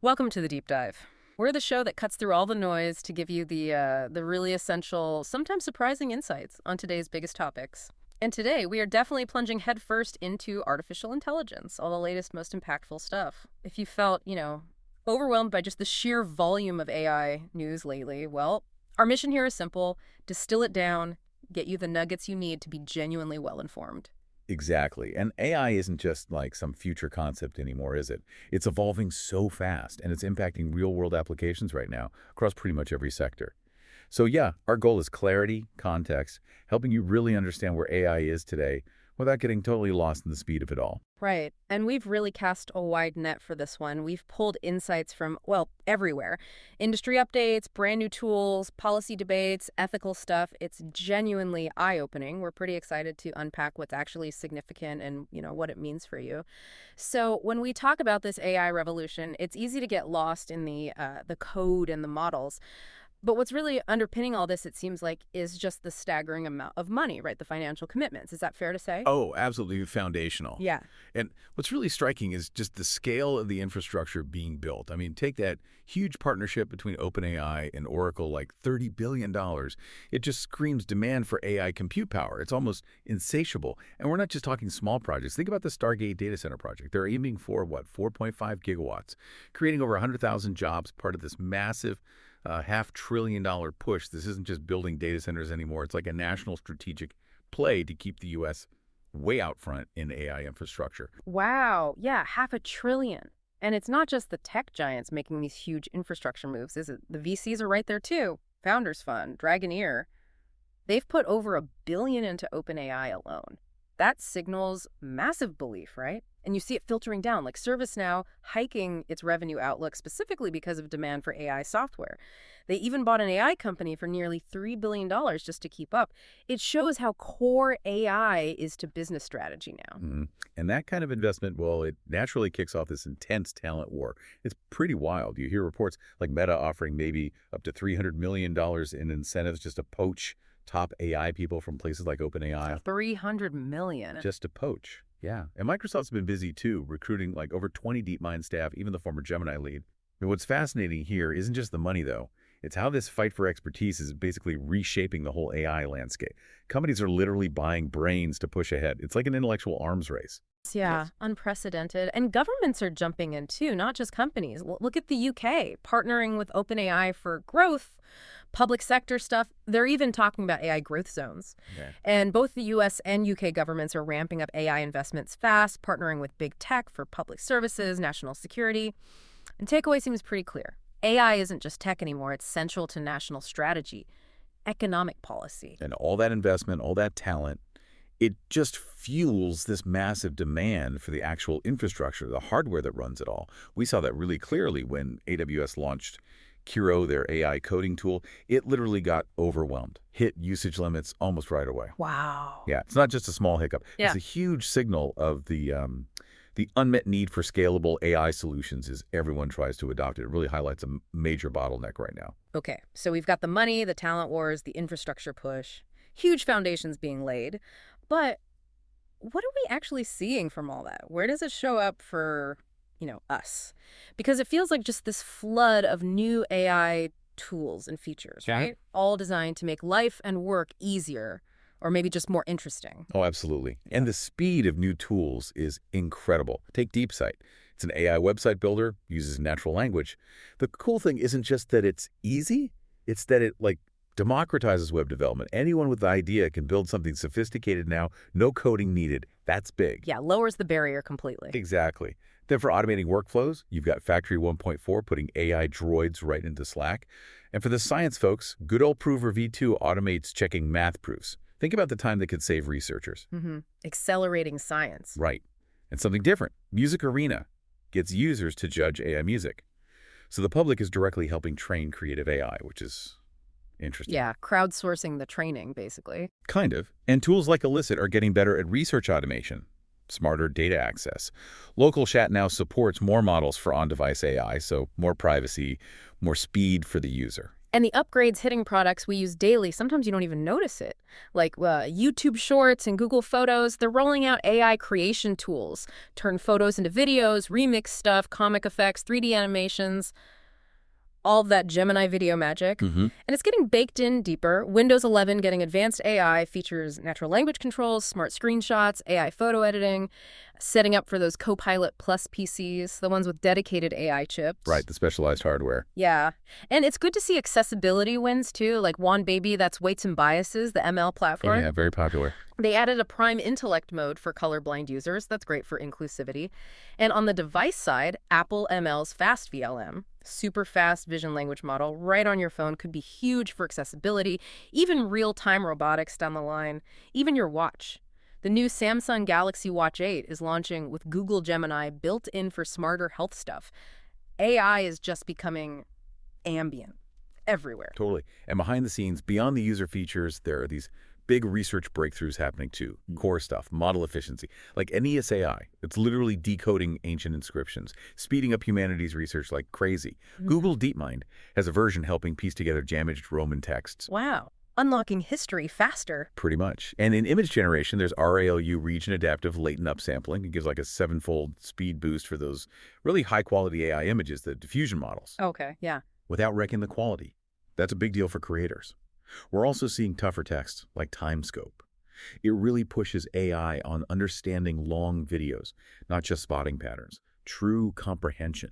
Welcome to the Deep Dive. We're the show that cuts through all the noise to give you the really essential, sometimes surprising insights on today's biggest topics. And today, we are definitely plunging headfirst into artificial intelligence, all the latest, most impactful stuff. If you felt, overwhelmed by just the sheer volume of AI news lately, well, our mission here is simple: distill it down, get you the nuggets you need to be genuinely well-informed. Exactly. And AI isn't just like some future concept anymore, is it? It's evolving so fast, and it's impacting real-world applications right now across pretty much every sector. So yeah, our goal is clarity, context, helping you really understand where AI is today without getting totally lost in the speed of it all. Right. And we've really cast a wide net for this one. We've pulled insights from, well, everywhere. Industry updates, brand new tools, policy debates, ethical stuff. It's genuinely eye-opening. We're pretty excited to unpack what's actually significant and, what it means for you. So when we talk about this AI revolution, it's easy to get lost in the code and the models. But what's really underpinning all this, it seems like, is just the staggering amount of money, right? The financial commitments. Is that fair to say? Oh, absolutely foundational. Yeah. And what's really striking is just the scale of the infrastructure being built. I mean, take that huge partnership between OpenAI and Oracle, like $30 billion. It just screams demand for AI compute power. It's almost insatiable. And we're not just talking small projects. Think about the Stargate data center project. They're aiming for, 4.5 gigawatts, creating over 100,000 jobs, part of this massive $500 billion push. This isn't just building data centers anymore. It's like a national strategic play to keep the U.S. way out front in AI infrastructure. Wow. Yeah, $500 billion. And it's not just the tech giants making these huge infrastructure moves, is it? The VCs are right there too. Founders Fund, Dragoneer. They've put over $1 billion into OpenAI alone. That signals massive belief, right? And you see it filtering down, like ServiceNow hiking its revenue outlook specifically because of demand for AI software. They even bought an AI company for nearly $3 billion just to keep up. It shows how core AI is to business strategy now. And that kind of investment, well, it naturally kicks off this intense talent war. It's pretty wild. You hear reports like Meta offering maybe up to $300 million in incentives just to poach top AI people from places like OpenAI. $300 million. Just to poach. Yeah. And Microsoft's been busy, too, recruiting like over 20 DeepMind staff, even the former Gemini lead. And what's fascinating here isn't just the money, though. It's how this fight for expertise is basically reshaping the whole AI landscape. Companies are literally buying brains to push ahead. It's like an intellectual arms race. Yeah, unprecedented. And governments are jumping in, too, not just companies. Look at the UK, partnering with OpenAI for growth, public sector stuff. They're even talking about AI growth zones. Okay. And both the US and UK governments are ramping up AI investments fast, partnering with big tech for public services, national security. And takeaway seems pretty clear. AI isn't just tech anymore. It's central to national strategy, economic policy. And all that investment, all that talent, it just fuels this massive demand for the actual infrastructure, the hardware that runs it all. We saw that really clearly when AWS launched Kiro, their AI coding tool. It literally got overwhelmed, hit usage limits almost right away. Wow. Yeah, it's not just a small hiccup. Yeah. It's a huge signal of the unmet need for scalable AI solutions as everyone tries to adopt it. It really highlights a major bottleneck right now. Okay, so we've got the money, the talent wars, the infrastructure push, huge foundations being laid. But what are we actually seeing from all that? Where does it show up for, us? Because it feels like just this flood of new AI tools and features, right? All designed to make life and work easier, or maybe just more interesting. Oh, absolutely. And the speed of new tools is incredible. Take DeepSight. It's an AI website builder, uses natural language. The cool thing isn't just that it's easy, it's that it democratizes web development. Anyone with an idea can build something sophisticated now, no coding needed. That's big. Yeah, lowers the barrier completely. Exactly. Then for automating workflows, you've got Factory 1.4 putting AI droids right into Slack. And for the science folks, good old Prover V2 automates checking math proofs. Think about the time that could save researchers. Accelerating science. Right. And something different. Music Arena gets users to judge AI music. So the public is directly helping train creative AI, which is interesting. Yeah, crowdsourcing the training, basically. Kind of. And tools like Elicit are getting better at research automation, smarter data access. Local Chat now supports more models for on-device AI, so more privacy, more speed for the user. And the upgrades hitting products we use daily, sometimes you don't even notice it. Like YouTube Shorts and Google Photos, they're rolling out AI creation tools. Turn photos into videos, remix stuff, comic effects, 3D animations, all of that Gemini video magic. And it's getting baked in deeper. Windows 11 getting advanced AI features natural language controls, smart screenshots, AI photo editing, setting up for those Copilot Plus PCs, the ones with dedicated AI chips. Right, the specialized hardware. Yeah. And it's good to see accessibility wins, too, like wandb, that's Weights and Biases, the ML platform. Oh, yeah, very popular. They added a prime intellect mode for colorblind users. That's great for inclusivity. And on the device side, Apple ML's Fast VLM, super fast vision language model, right on your phone, could be huge for accessibility, even real-time robotics down the line, even your watch. The new Samsung Galaxy Watch 8 is launching with Google Gemini built in for smarter health stuff. AI is just becoming ambient everywhere. Totally. And behind the scenes, beyond the user features, there are these big research breakthroughs happening too. Core stuff, model efficiency. Like NESAI, it's literally decoding ancient inscriptions, speeding up humanities research like crazy. Google DeepMind has a version helping piece together damaged Roman texts. Wow. Unlocking history faster. Pretty much. And in image generation, there's RALU, region adaptive latent upsampling. It gives like a 7-fold speed boost for those really high-quality AI images, the diffusion models. Okay, yeah. Without wrecking the quality. That's a big deal for creators. We're also seeing tougher text, like timescope. It really pushes AI on understanding long videos, not just spotting patterns, true comprehension.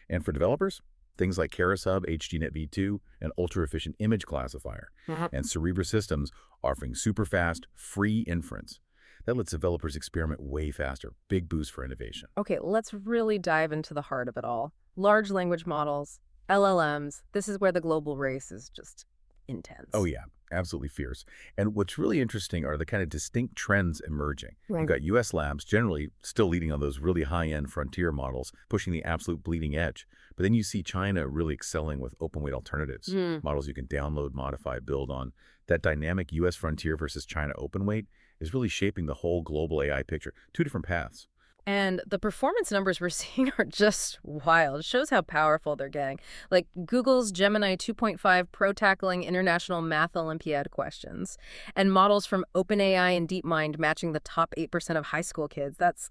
And for developers, things like KerasHub, HDNet v2, and ultra-efficient image classifier, and Cerebras Systems offering super-fast, free inference. That lets developers experiment way faster. Big boost for innovation. Okay, let's really dive into the heart of it all. Large language models, LLMs, this is where the global race is just intense. Oh, yeah. Absolutely fierce. And what's really interesting are the kind of distinct trends emerging. Right. You've got U.S. labs generally still leading on those really high-end frontier models, pushing the absolute bleeding edge. But then you see China really excelling with open-weight alternatives, models you can download, modify, build on. That dynamic U.S. frontier versus China open-weight is really shaping the whole global AI picture. Two different paths. And the performance numbers we're seeing are just wild. It shows how powerful they're getting. Like Google's Gemini 2.5 Pro tackling international math Olympiad questions, and models from OpenAI and DeepMind matching the top 8% of high school kids. That's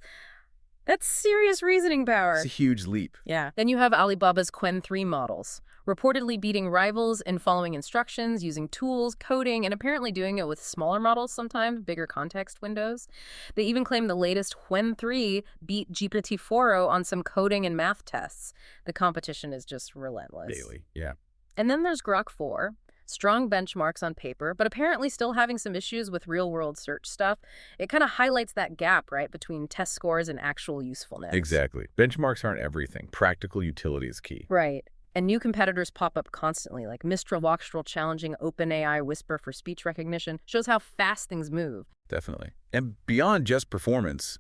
serious reasoning power. It's a huge leap. Yeah. Then you have Alibaba's Qwen 3 models, reportedly beating rivals in following instructions, using tools, coding, and apparently doing it with smaller models sometimes, bigger context windows. They even claim the latest Qwen 3 beat GPT-4o on some coding and math tests. The competition is just relentless. Daily, yeah. And then there's Grok 4. Strong benchmarks on paper, but apparently still having some issues with real-world search stuff. It kind of highlights that gap, right, between test scores and actual usefulness. Exactly. Benchmarks aren't everything. Practical utility is key. Right. And new competitors pop up constantly, like Mistral Voxtral challenging OpenAI Whisper for speech recognition. Shows how fast things move. Definitely. And beyond just performance,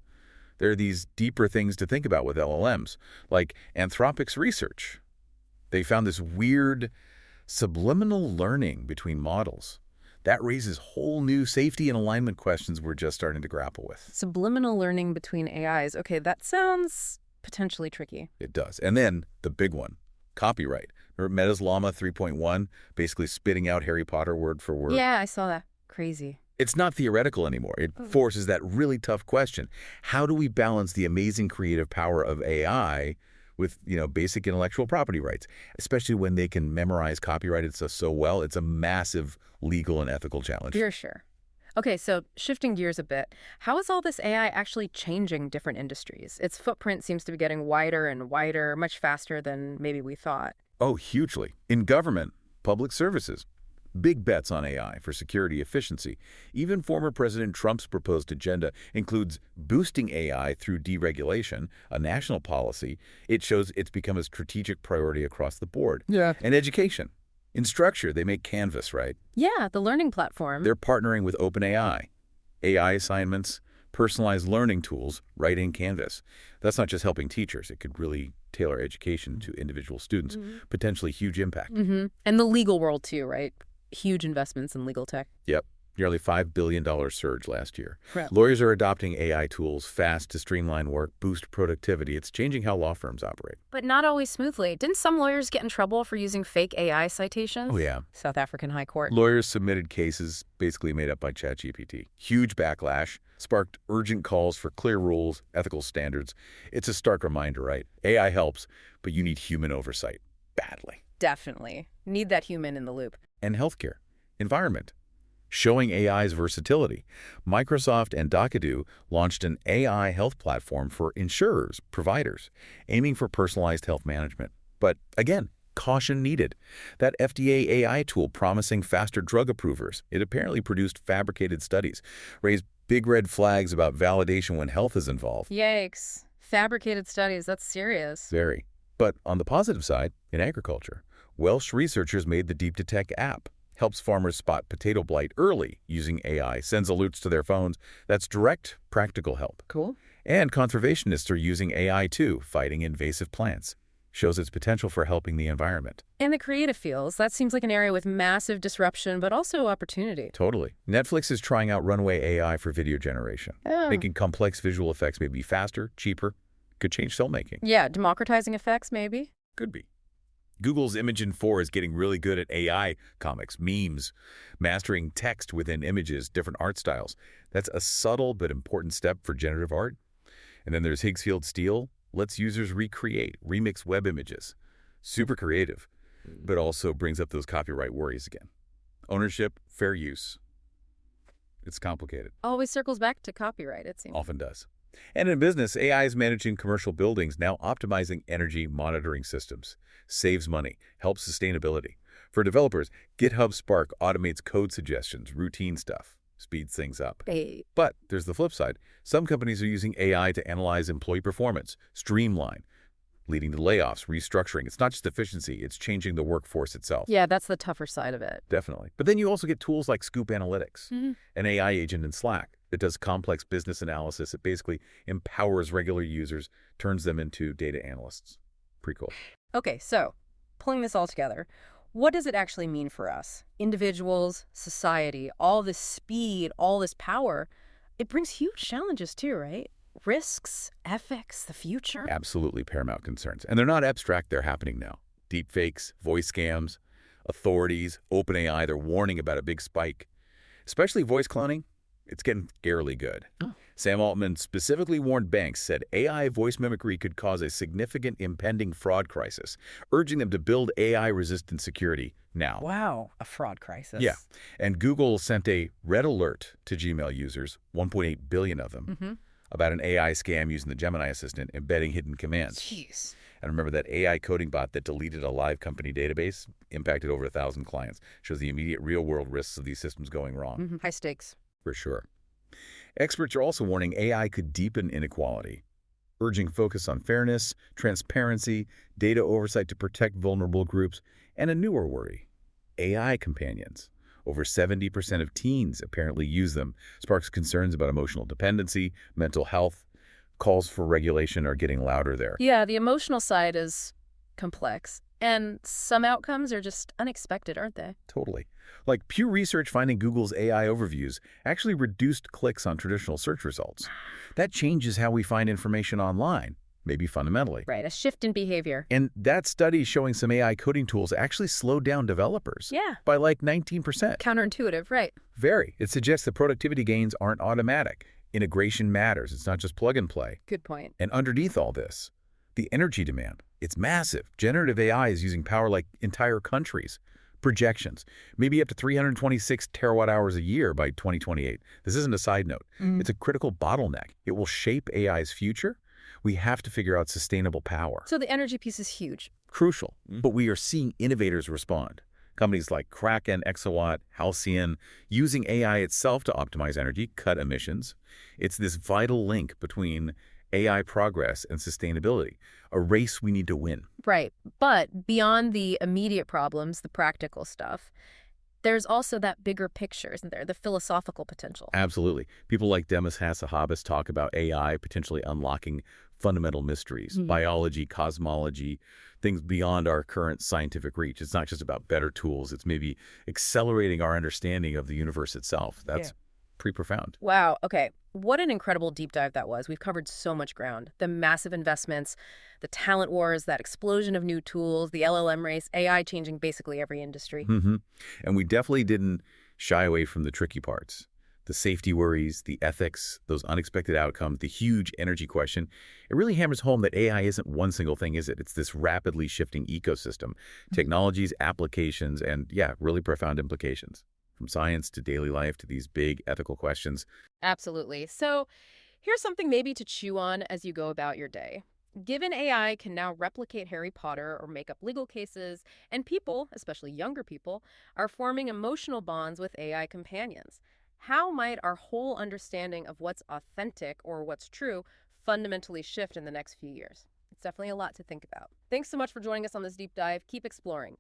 there are these deeper things to think about with LLMs, like Anthropic's research. They found this weird subliminal learning between models. That raises whole new safety and alignment questions we're just starting to grapple with. Subliminal learning between AIs. Okay, that sounds potentially tricky. It does. And then the big one, copyright. Remember Meta's Llama 3.1, basically spitting out Harry Potter word for word? Yeah, I saw that. Crazy. It's not theoretical anymore. It forces that really tough question. How do we balance the amazing creative power of AI with, basic intellectual property rights, especially when they can memorize copyrighted stuff so well? It's a massive legal and ethical challenge. For sure. Okay, so shifting gears a bit, how is all this AI actually changing different industries? Its footprint seems to be getting wider and wider, much faster than maybe we thought. Oh, hugely. In government, public services, big bets on AI for security efficiency. Even former President Trump's proposed agenda includes boosting AI through deregulation, a national policy. It shows it's become a strategic priority across the board. Yeah. And education. In structure, they make Canvas, right? Yeah, the learning platform. They're partnering with OpenAI. AI assignments, personalized learning tools, right in Canvas. That's not just helping teachers. It could really tailor education to individual students. Potentially huge impact. And the legal world too, right? Huge investments in legal tech. Yep. nearly $5 billion surge last year. Right. Lawyers are adopting AI tools fast to streamline work, boost productivity. It's changing how law firms operate. But not always smoothly. Didn't some lawyers get in trouble for using fake AI citations? Oh, yeah. South African High Court. Lawyers submitted cases basically made up by ChatGPT. Huge backlash, sparked urgent calls for clear rules, ethical standards. It's a stark reminder, right? AI helps, but you need human oversight. Badly. Definitely. Need that human in the loop. And healthcare. Environment. Showing AI's versatility. Microsoft and Docadu launched an AI health platform for insurers, providers, aiming for personalized health management. But again, caution needed. That FDA AI tool promising faster drug approvers, it apparently produced fabricated studies, raised big red flags about validation when health is involved. Yikes. Fabricated studies, that's serious. Very. But on the positive side, in agriculture, Welsh researchers made the Deep Detect app. Helps farmers spot potato blight early using AI, sends alerts to their phones. That's direct, practical help. Cool. And conservationists are using AI too, fighting invasive plants. Shows its potential for helping the environment. And the creative fields, that seems like an area with massive disruption, but also opportunity. Totally. Netflix is trying out runway AI for video generation, making complex visual effects maybe faster, cheaper. Could change filmmaking. Yeah, democratizing effects, maybe. Could be. Google's Imagen 4 is getting really good at AI comics, memes, mastering text within images, different art styles. That's a subtle but important step for generative art. And then there's Higgsfield Steel, lets users recreate, remix web images. Super creative, but also brings up those copyright worries again. Ownership, fair use. It's complicated. Always circles back to copyright, it seems. Often does. And in business, AI is managing commercial buildings, now optimizing energy monitoring systems. Saves money, helps sustainability. For developers, GitHub Spark automates code suggestions, routine stuff, speeds things up. Hey. But there's the flip side. Some companies are using AI to analyze employee performance, streamline, leading to layoffs, restructuring. It's not just efficiency, it's changing the workforce itself. Yeah, that's the tougher side of it. Definitely. But then you also get tools like Scoop Analytics, an AI agent in Slack that does complex business analysis. It basically empowers regular users, turns them into data analysts. Pretty cool. Okay, so pulling this all together, what does it actually mean for us? Individuals, society, all this speed, all this power, it brings huge challenges too, right? Risks, ethics, the future. Absolutely paramount concerns. And they're not abstract, they're happening now. Deepfakes, voice scams, authorities, OpenAI, they're warning about a big spike. Especially voice cloning, it's getting scarily good. Oh. Sam Altman specifically warned banks, said AI voice mimicry could cause a significant impending fraud crisis, urging them to build AI-resistant security now. Wow, a fraud crisis. Yeah, and Google sent a red alert to Gmail users, 1.8 billion of them, about an AI scam using the Gemini assistant, embedding hidden commands. Jeez. And remember that AI coding bot that deleted a live company database impacted over 1,000 clients. Shows the immediate real-world risks of these systems going wrong. High stakes. For sure. Experts are also warning AI could deepen inequality, urging focus on fairness, transparency, data oversight to protect vulnerable groups, and a newer worry, AI companions. Over 70% of teens apparently use them, sparks concerns about emotional dependency, mental health. Calls for regulation are getting louder there. Yeah, the emotional side is complex, and some outcomes are just unexpected, aren't they? Totally. Like Pew Research finding Google's AI overviews actually reduced clicks on traditional search results. That changes how we find information online, maybe fundamentally. Right, a shift in behavior. And that study showing some AI coding tools actually slowed down developers. Yeah. By like 19%. Counterintuitive, right. Very. It suggests that productivity gains aren't automatic. Integration matters. It's not just plug and play. Good point. And underneath all this, the energy demand. It's massive. Generative AI is using power like entire countries. Projections, maybe up to 326 terawatt hours a year by 2028. This isn't a side note. It's a critical bottleneck. It will shape AI's future. We have to figure out sustainable power. So the energy piece is huge. Crucial. But we are seeing innovators respond. Companies like Kraken, Exawatt, Halcyon, using AI itself to optimize energy, cut emissions. It's this vital link between AI progress and sustainability, a race we need to win. Right. But beyond the immediate problems, the practical stuff, there's also that bigger picture, isn't there? The philosophical potential. Absolutely. People like Demis Hassabis talk about AI potentially unlocking fundamental mysteries, biology, cosmology, things beyond our current scientific reach. It's not just about better tools. It's maybe accelerating our understanding of the universe itself. Yeah. That's pretty profound. Wow. Okay. What an incredible deep dive that was. We've covered so much ground. The massive investments, the talent wars, that explosion of new tools, the LLM race, AI changing basically every industry. hmm And we definitely didn't shy away from the tricky parts. The safety worries, the ethics, those unexpected outcomes, the huge energy question. It really hammers home that AI isn't one single thing, is it? It's this rapidly shifting ecosystem, technologies, applications, and yeah, really profound implications. From science to daily life to these big ethical questions. Absolutely. So here's something maybe to chew on as you go about your day. Given AI can now replicate Harry Potter or make up legal cases, and people, especially younger people, are forming emotional bonds with AI companions, how might our whole understanding of what's authentic or what's true fundamentally shift in the next few years? It's definitely a lot to think about. Thanks so much for joining us on this deep dive. Keep exploring.